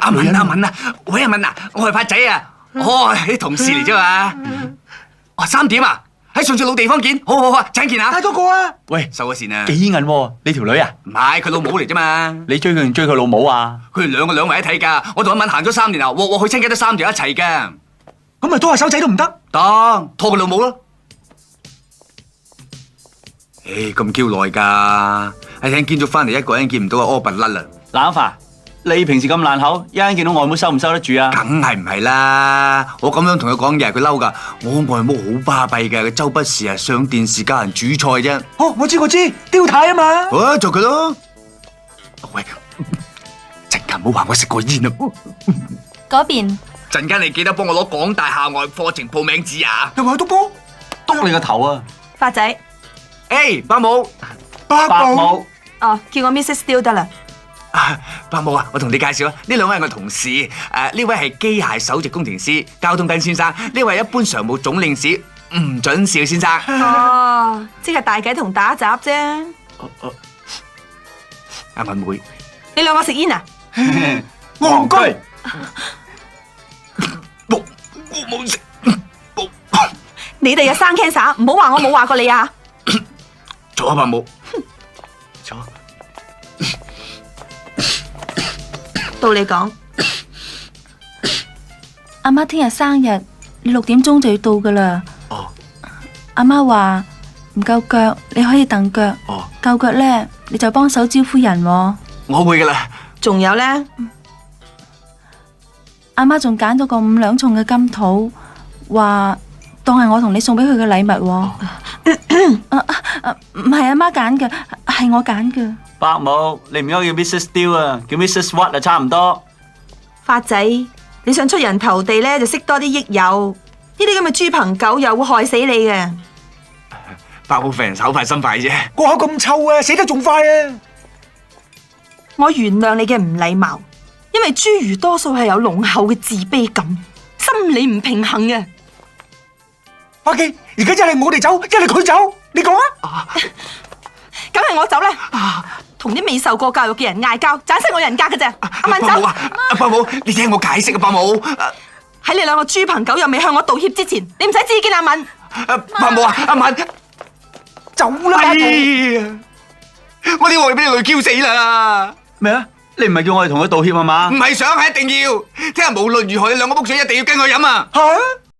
阿敏啊，喂阿敏啊，我係發仔啊，啲同事嚟啫嘛。3點啊，喺上次老地方見，好啊，請見啊。帶多個啊？喂，收咗線啊。幾銀喎？你條女啊？唔係，佢老母嚟啫嘛。你追佢定追佢老母啊？佢哋兩個兩為一體噶。我同阿敏行咗3年啊，鑊去親戚都3條一齊噶。咁咪拖下手仔都唔得？得，拖佢老母咯。咁嬌耐噶，一陣見咗翻嚟，一個人見唔到啊，屙拔甩啦。冷華，你平時咁爛口，一陣見到外母收唔收得住啊？梗係唔係啦！我咁樣同佢講嘢，佢嬲噶。我外母好巴閉嘅，佢周不時啊上電視教人煮菜啫。哦，我知，刁太啊嘛。好，做佢咯。喂，陣間唔好話我食過煙啊！嗰邊陣間你記得幫我攞港大校外課程報名紙啊！又話去篤波？篤你個頭啊！發仔，伯母，伯母，哦，叫我 Mrs. Steele 得啦。伯母啊，我同你介紹啊，呢兩位係我同事，呢位係機械首席工程師交通燈先生，呢位係一般常務總領事吳準少先生。哦，即係大計同打雜啫。阿敏妹，你兩個食煙啊？戇居。我冇食。你哋又生 cancer，唔好話我冇話過你啊！坐啊，伯母。坐。到你講，阿媽聽日生日，你6點鐘就要到噶啦。哦。阿媽話唔夠腳，你可以蹬腳。哦。夠腳咧，你就幫手招呼人喎。我會噶啦。仲有咧，阿媽仲揀咗個5兩重嘅金土，話當係我同你送俾佢嘅禮物喎。唔係阿媽揀嘅，係我揀嘅。伯母，你唔應該叫 Mrs. Steele 啊，叫 Mrs. Watt 啊，差唔多。發仔，你想出人頭地咧，就識多啲益友。呢啲咁嘅豬朋狗友會害死你嘅。伯母份人手快心快啫。個口咁臭啊，死得仲快啊！我原諒你嘅唔禮貌，因為侏儒多數係有濃厚嘅自卑感，心理唔平衡嘅。阿基，而家一係我哋走，一係佢走，你講啊？梗係我走啦！同啲未受過教育嘅人嗌交，盞熄我人格嘅啫。阿敏走。伯母，你聽我解釋啊，伯母。喺你兩個豬朋狗友未向我道歉之前，你唔使知見阿敏。伯母啊，阿敏，走啦！哎呀，我啲愛俾你累嬌死啦！咩啊？你唔係叫我哋同佢道歉啊嘛？唔係想，係一定要。聽日無論如何，你兩個屋水一定要跟我飲啊！吓？